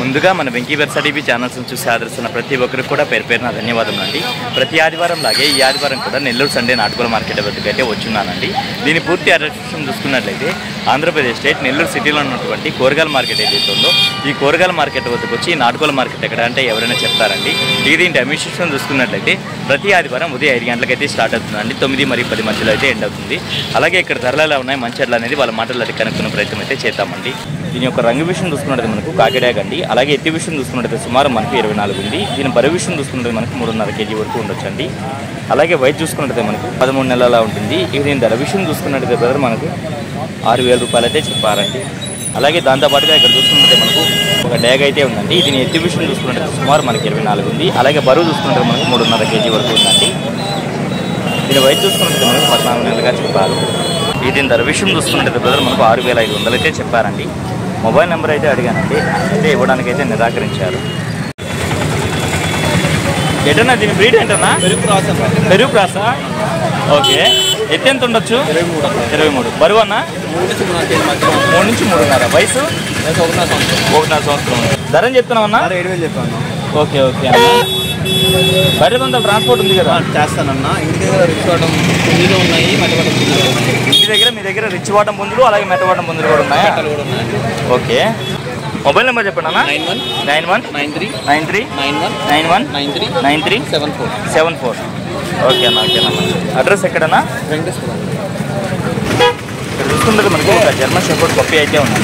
ముందుగా మన Venky versa TV channels చూసి ఆదరిస్తున్న ప్రతి ఒక్కరికి కూడా పేరు పేరున ధన్యవాదములండి. ప్రతి ఆదివారం లాగే ఈ ఆదివారం కూడా నెల్లూరు సండే నాటుకోల మార్కెట్ వద్దకు అయితే వచ్చున్నానండి. దీని పూర్తి అడ్రస్ చూసుకున్నట్లయితే ఆంధ్రప్రదేశ్ స్టేట్ నెల్లూరు సిటీలో ఉన్నటువంటి కూరగాయల మార్కెట్ ఏదైతే ఉందో ఈ కూరగాయల మార్కెట్ వద్దకు వచ్చి నాటుకోల మార్కెట్ ఎక్కడ అంటే ఎవరైనా చెప్తారండి. దీని అడ్మినిస్ట్రేషన్ చూసుకున్నట్లయితే ప్రతి ఆదివారం ఉదయం 5 గంటలకైతే స్టార్ట్ అవుతుందండి. 9 మరియు 10 మధ్యలో అయితే ఎండ్ అవుతుంది. అలాగే ఇక్కడ ధరలు ఎలా ఉన్నాయి మంచి ఎడ్లు అనేది వాళ్ళ మాటలు అడిగి కనుక్కునే ప్రయత్నం అయితే చేద్దామండి. దీని యొక్క రంగు విషయం చూసుకున్నట్టు మనకు కాకిడాగ అండి. అలాగే ఎత్తి విషయం చూసుకున్నట్టు సుమారు మనకు 24 ఉంది. దీని బరువు విషయం చూసుకున్నట్టు మనకు 3.5 kg వరకు ఉండొచ్చండి. అలాగే వయసు చూసుకున్నట్టు మనకు 13 నెలల ఉంటుంది. ఇక దీని ధర విషయం చూసుకున్నట్టు బ్రదర్ మనకు 6,000 రూపాయలు అయితే చెప్పారండి. అలాగే దాంతోపాటుగా ఇక్కడ చూసుకున్నట్టు మనకు ఒక డ్యాగ్ అయితే ఉందండి. దీని ఎత్తి విషయం చూసుకున్నట్టు సుమారు మనకి 24 ఉంది. అలాగే బరువు చూసుకున్నట్టు మనకు 3.5 kg వరకు ఉందండి. దీని వయసు చూసుకున్నట్టు మనకు 14 నెలలుగా చెప్పారు. దీని ధర విషయం చూసుకున్నట్టు బ్రదర్ మనకు 6,500 అయితే చెప్పారండి. మొబైల్ నెంబర్ అయితే అడిగానండి, అయితే ఇవ్వడానికైతే నిరాకరించారు. ఎటన్నా దీని బ్రీడ్ ఏంటన్నా? పెరుగు క్రాసా? ఓకే. ఎత్తి ఎంత ఉండొచ్చు? 23. బరువు అన్న 3 నుంచి 3.5. వయసు 1.5 సంవత్సరం. ధర చెప్తున్నావన్నా? 7,000 చెప్పాను. ఓకే ఓకే అన్న. బర్రెదంతా ట్రాన్స్పోర్ట్ ఉంది కదా? చేస్తానన్నా. ఇంటి దగ్గర రిచ్ వాటం పుంజులు ఉన్నాయి, మెట్టవాటం పుంజులు ఉన్నాయి. మీ దగ్గర రిచ్ వాటం పుంజులు అలాగే మెట్టవాటం పుంజులు కూడా ఉన్నాయా? ఓకే. మొబైల్ నెంబర్ చెప్పండి అన్న. 9193919374. ఓకే అన్న. ఓకే అన్న. అడ్రస్ ఎక్కడన్నా? వెంకటేశ్వర. ఇక్కడ చూసుకుంటే మనకు ఒక జర్మన్ షెపర్డ్ పప్పి అయితే ఉంది.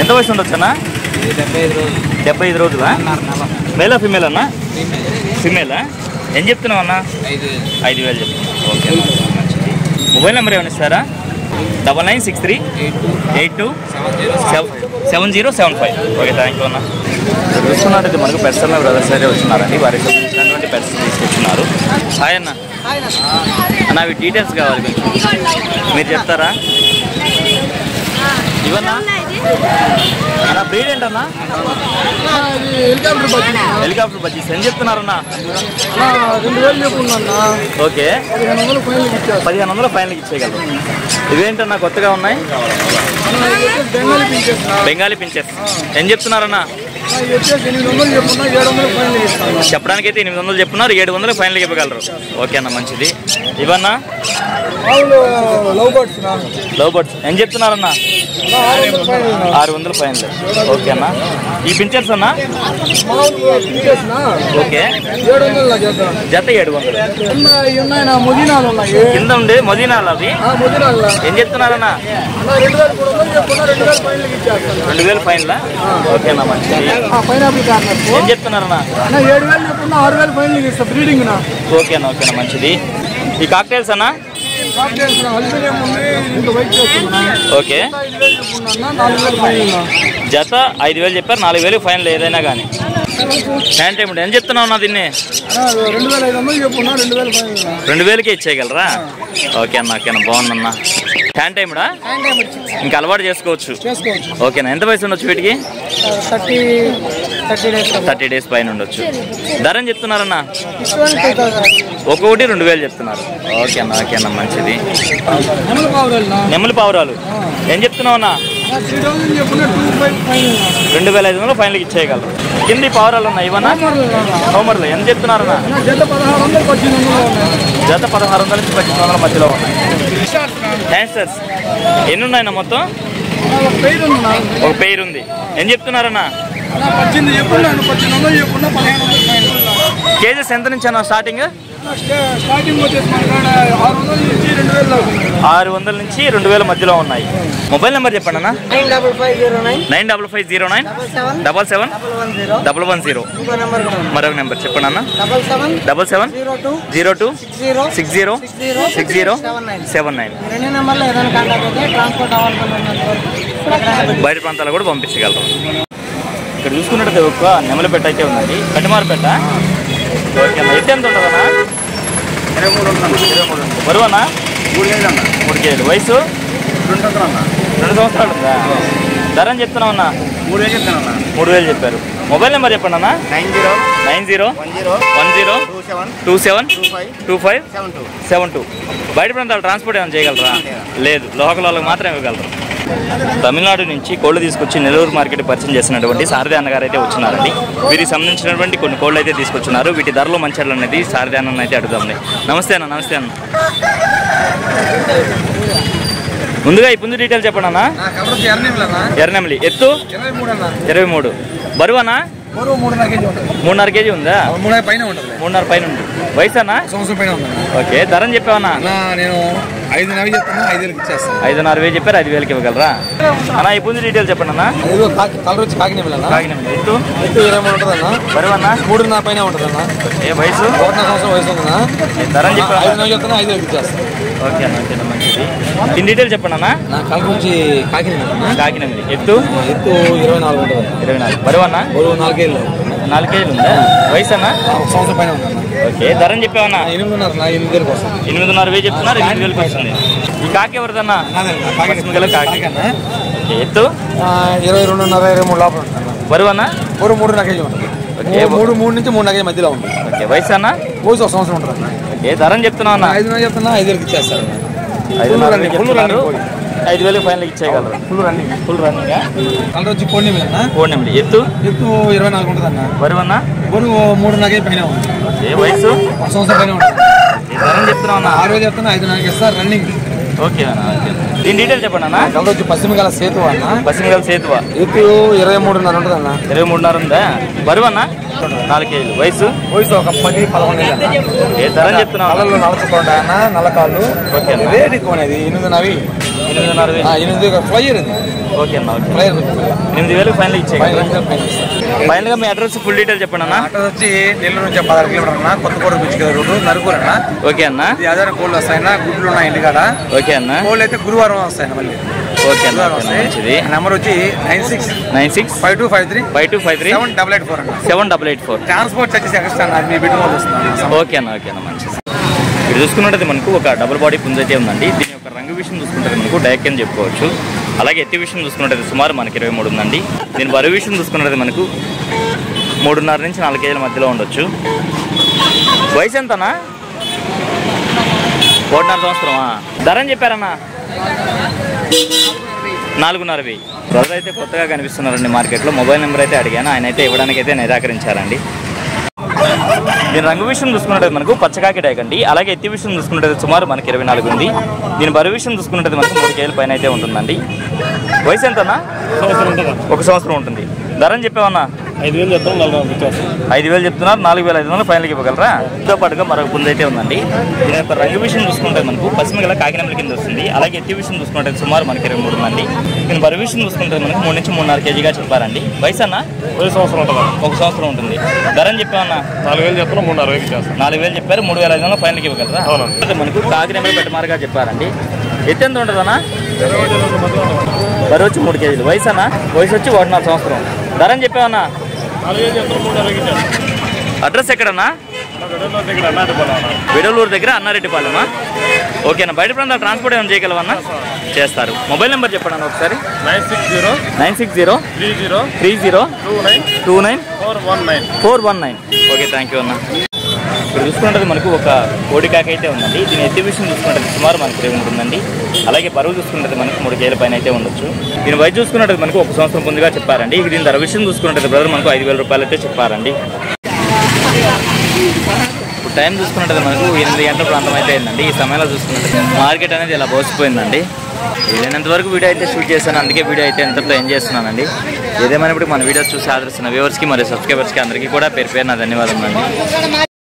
ఎంత వయసు ఉండొచ్చు అన్న? 75 రోజులా? మేలా ఫిమేల్ అన్న? ఫిమేలా? ఏం చెప్తున్నావు అన్న? 5,000 చెప్తున్నా. ఓకే మంచిది. మొబైల్ నెంబర్ ఏమైనా ఇస్తారా? 9963827075. ఓకే థ్యాంక్ యూ అన్న. చూస్తున్నట్టు మనకు పెర్సనల్ బ్రదర్స్ అయితే వచ్చినారండి. వారికి సంబంధించినటువంటి పెర్సన్ తీసుకొచ్చినారు. హాయ్ అన్న. అన్న అవి డీటెయిల్స్ కావాలి కొంచెం మీరు చెప్తారా? ఇవన్నా అన్న బ్రీడ్ ఏంటన్నా? హెలికాప్టర్ బజ్జీస్. ఏం చెప్తున్నారన్నా? 2,000 చెప్పుకున్నా. ఓకే. 1,500 ఫైనల్కి ఇచ్చేయగలరు. ఇవేంటన్నా కొత్తగా ఉన్నాయి? బెంగాలీ పించర్స్. ఏం చెప్తున్నారన్నా? చెప్పడానికైతే 800 చెప్తున్నారు. 700 ఫైనల్ చెప్పగలరు. ఓకే అన్న మంచిది. ఇవన్నా లవ్ బర్డ్స్. ఏం చెప్తున్నారన్నా? 600 ఫైనల్. ఓకే అన్న. ఈ పించర్స్ అన్నా? ఓకే. జత 700. కింద ఉండే మొదీనాలు అవి. ఏం చెప్తున్నారన్నా? 2,000 ఫైనల్. ఓకే అన్న మంచిది. ఏం చెప్తున్నారన్నా? 7,000 ఫైనల్ ఇస్తా బ్రీడింగ్. ఓకే అన్న. ఓకే అన్న మంచిది. ఈ కాక్టైల్స్ అన్నా? ఓకే. జత 5,000 చెప్పారు. 4,000 ఫైనల్ ఏదైనా కానీ. హ్యాండ్ టైమ్ ఏం చెప్తున్నావు అన్న దీన్ని? 2,000కే ఇచ్చేయగలరా? ఓకే అన్న. ఓకే అన్న బాగుందన్న. హ్యాండ్ టైమ్డా? ఇంకా అలవాటు చేసుకోవచ్చు. ఓకేనా. ఎంత వయసు ఉండొచ్చు వీటికి? 30 days పైన ఉండొచ్చు. ధర అని చెప్తున్నారన్నా? ఒక్కొక్కటి 2,000 చెప్తున్నారు. ఓకే అన్న. ఓకే అన్న మంచిది. నెమ్మలి పావురాలు. ఏం చెప్తున్నావు అన్న? 2,500 ఫైనల్కి ఇచ్చేయగలరు. కింది పావురాలు ఉన్నాయి. ఇవన్నా హోమర్లు. ఎంత చెప్తున్నారన్నా? జత 1,600 నుంచి 1,500 మధ్యలో ఉన్నాయి. హ్యాన్సర్స్ ఎన్ని ఉన్నాయన్నా మొత్తం? ఒక పెయిర్ ఉంది. ఏం చెప్తున్నారన్నా? కేజెస్ ఎంత నుంచి అన్న స్టార్టింగ్? 600 నుంచి 2,000 మధ్యలో ఉన్నాయి. మొబైల్ నెంబర్ చెప్పండి అన్న. 9550977110. మరొక నెంబర్ చెప్పండి అన్న. 770220606079. బయట ప్రాంతాలు కూడా పంపించగలరు. ఇక్కడ చూసుకున్నట్టు ఒక నెమలి పెట్ట అయితే ఉందండి. కటిమారు పెట్ట. ఓకే అన్న. ఎత్తి ఎంత ఉంటుందన్నా? 23. బరువు అన్న? 3 kg. వయసు 2 సంవత్సరాలు ఉందా? ధర అని చెప్తున్నావు అన్న? 3,000 చెప్పారు. మొబైల్ నెంబర్ చెప్పండి అన్న. 9010272572. బయట ప్రాంతాలు ట్రాన్స్పోర్ట్ ఏమైనా చేయగలరా? లేదు. లోకల్ వాళ్ళకి మాత్రం ఇవ్వగలరు. తమిళనాడు నుంచి కోళ్ళు తీసుకొచ్చి నెల్లూరు మార్కెట్ పరిచయం చేసినటువంటి సారథి అన్నగారు అయితే వచ్చినారండి. వీరికి సంబంధించినటువంటి కొన్ని కోళ్ళు అయితే తీసుకొచ్చున్నారు. వీటి ధరలు మంచాలు అనేది సారథి అన్న అయితే అడుగుదాండి. నమస్తే అన్న. నమస్తే అన్న. ముందుగా ఈ పుంజు డీటెయిల్ చెప్పండి అన్న. ఎర్రనెమిలి ఎత్తు 23. బరువు అన్న 3.5 కేజీ ఉందా? 3.5 పైన ఉంది. వయసు అన్న? ఓకే. ధరని చెప్పావన్నా? నేను 5,000 చెప్తాను, 5,000 ఇచ్చేస్తాను. 5,500 చెప్పారు, 5,000కి ఇవ్వగలరా అన్న? ఈ పుంజు డీటెయిల్ చెప్పండి అన్న. కలర్ వచ్చి కాకినెమిలి ఎత్తు 23 ఉంటుంది అన్న. బరువు అన్న? 3.5 పైన ఉంటుంది అన్న. ఏ వయసు? 1 సంవత్సరం వయసు ఉందన్న. ధరని చెప్పాను. 5,000 చెప్తాను, 5,000 ఇచ్చేస్తాను. ఓకే అన్న. ఓకే మంచిది. దీని డీటెయిల్ చెప్పండి అన్న. కలర్ వచ్చి కాకినెమిలి ఎత్తు 24 ఉంటుంది. 24. బరువు అన్న? 4 కేజీలు. 4 కేజీలు ఉందా? వయసు అన్న? 1 సంవత్సరం పైన ఉంది. ఓకే. ధరని చెప్పావన్నా? 8,500 కోసం. 8,500 చెప్తున్నారు, 8,000కి వస్తుంది. ఈ కాకి ఎవరిదన్నా? కాకి. ఎత్తు 22.5-23 లోపల ఉంటుంది. బరువు అన్న? 3.5 కేజీ ఉంటుంది. 3 నుంచి 3.5 కేజీ మధ్యలో ఉంటుంది. ఓకే. వయసు అన్న? వయసు 1 సంవత్సరం ఉంటుంది. ఓకే. ధరని చెప్తున్నావు అన్న? 5,000 చెప్తున్నా, 5,000కి ఇచ్చేస్తారు. 5,000 ఫైనల్ ఇచ్చేయగలరు. Full running. కలర్ వచ్చి కోడినెమిలి ఎత్తు 24 ఉంటుంది అన్న. బరువు అన్న? బరువు 3.5 కేజీ పైన ఉంది. ఓకే. వయసు 1 సంవత్సరం పైన ఉంటుంది. ధరని చెప్తున్నావు అన్న? 6,000 చెప్తున్నా, 5,000 ఇస్తారు. రన్నింగ్. ఓకే అన్న. ఓకే. దీని డీటెయిల్ చెప్పండి అన్న. కలర్ వచ్చి పశ్చిమగల సేతు అన్న. పశ్చిమగల సేతువ ఎత్తు 23.5 ఉంటుంది అన్న. 23.5 ఉందా? బరువు అన్న? 4 కేజీలు. వయసు ఒక 10-11 అన్న. ఏ ధరని చెప్తున్నావు? కలర్లో నలచుకోండి అన్న, నల్ల కాళ్ళు. ఓకే అన్న. రేట్ ఎక్కువ అనేది 8,000. 8,000 ఫ్లైయర్ ఇది. ఓకే అన్న. ఓకే. ఫ్లైయర్ 8,000 ఫైనల్ ఇచ్చేయగలరు. ఫైనల్ గా మీ అడ్రస్ ఫుల్ డీటెయిల్ చెప్పండి అన్న. అడ్రస్ వచ్చి నెల్లూరు నుంచి 16 కిలోమీటర్ అన్న. కొత్తకోట బీచ్ రోడ్డు, నరుకూరు అన్న. ఓకే అన్న. ఇది ఆధార కోళ్ళు వస్తాయన్న. గుడ్లు ఉన్నాయి ఇంటికాడ. ఓకే అన్న. కోళ్ళు అయితే గురువారం వస్తాయన్న. మళ్ళీ ఓకే అన్న. మంచిది. నెంబర్ వచ్చి 96 5253 788 అన్న. 7884. ట్రాన్స్పోర్ట్ చార్జెస్ ఎక్స్ట్రా అన్న. మీ బిడ్డ వస్తుంది. ఓకే అన్న. ఓకే అన్న. మంచిది. ఇక్కడ చూసుకున్నట్టు మనకు ఒక డబుల్ బాడీ పుంజ అయితే ఉందండి. దీని యొక్క రంగు విషయం చూసుకుంటే మనకు డైక్ అని చెప్పుకోవచ్చు. అలాగే ఎత్తి విషయం చూసుకున్నట్టు సుమారు మనకి 23 ఉందండి. దీని బరువు విషయం చూసుకున్నట్టు మనకు 3.5 నుంచి 4 కేజీల మధ్యలో ఉండొచ్చు. వయసు ఎంతనా? 1.5 సంవత్సరమా? ధరని చెప్పారన్నా? 4,500. బ్రదర్ అయితే కొత్తగా కనిపిస్తున్నారండి మార్కెట్లో. మొబైల్ నెంబర్ అయితే అడిగాను, ఆయన అయితే ఇవ్వడానికి అయితే నిరాకరించారండి. దీని రంగు విషయం చూసుకున్నట్టు మనకు పచ్చకాకి డైక్ అండి. అలాగే ఎత్తి విషయం చూసుకున్నట్టు సుమారు మనకి 24 ఉంది. దీని బరువు విషయం చూసుకున్నట్టు మనకు 3 కేజీల పైన అయితే ఉంటుందండి. వయసు ఎంతనా? 1 సంవత్సరం ఉంటుంది. ధరని చెప్పామన్నా? 5,000 చెప్తాను, 5,000 చెప్తున్నారు, 4,500 ఫైనల్కి ఇవ్వగలరా? దీంతో పాటుగా మరొక పుంజ అయితే ఉందండి. దీని యొక్క రంగు విషయం చూసుకుంటే మనకు పశ్చిమగల కాకినెమిలి కింద వస్తుంది. అలాగే ఎత్తి విషయం చూసుకుంటే సుమారు మనకి 23 ఉందండి. దీని బరువు విషయం చూసుకుంటే మనకు 3 నుంచి 3.5 కేజీగా చెప్పారండి. వయసు అన్న? 1 సంవత్సరం ఉంటుంది. 1 సంవత్సరం ఉంటుంది. ధరని చెప్పామన్నా? 4,000 చెప్తాను, 3,500 చేస్తాను. 4,000 చెప్పారు, 3,500 ఫైనల్కి ఇవ్వగలరా? అవునండి. మనకు కాకినెమిలి పెట్టమారుగా చెప్పారండి. ఎత్తు ఎంత ఉంటుందన్నా? బరువు వచ్చి 3 కేజీలు. వయసు అన్న? వయసు వచ్చి 1.5 సంవత్సరం. ధరని చెప్పామన్నా? 4,000 చెప్తాను, 3,500 చేస్తాను. అడ్రస్ ఎక్కడన్నా? విడలూరు దగ్గర అన్నారెడ్డిపాలెమా? ఓకేనా. బయట ప్రాంతాలు ట్రాన్స్పోర్ట్ ఏమైనా చేయగలవన్నా? చేస్తారు. మొబైల్ నెంబర్ చెప్పండి అన్న ఒకసారి. 960 30 29 419. ఓకే, థ్యాంక్ యూ అన్న. ఇప్పుడు చూసుకుంటే మనకు ఒక కోడికాకి అయితే ఉందండి. దీని ఎత్తి విషయం చూసుకుంటే సుమారు మనకు 23 ఉందండి. అలాగే బరువు చూసుకుంటే మనకు 3 కేజీల పైన అయితే ఉండొచ్చు. దీని వయసు చూసుకున్నట్టు మనకు 1 సంవత్సరం ముందుగా చెప్పారండి. దీని ధర విషయం చూసుకున్నట్టు బ్రదర్ మనకు 5,000 రూపాయలు అయితే చెప్పారండి. ఇప్పుడు టైం చూసుకున్నట్టు మనకు 8 గంటల ప్రాంతం అయితే అయిందండి. ఈ సమయంలో చూసుకున్నట్టు మార్కెట్ అనేది ఇలా బోసిపోయిందండి. వీలైనంత వరకు వీడియో అయితే షూట్ చేశాను, అందుకే వీడియో అయితే ఎంతతో ఎంజాయ్ చేస్తున్నానండి. ఏదేమైనప్పుడు మన వీడియోస్ చూసి ఆదరిస్తున్న వ్యూవర్స్కి మరియు సబ్స్క్రైబర్స్కి అందరికీ కూడా పేరు పేరున ధన్యవాదాలు అండి.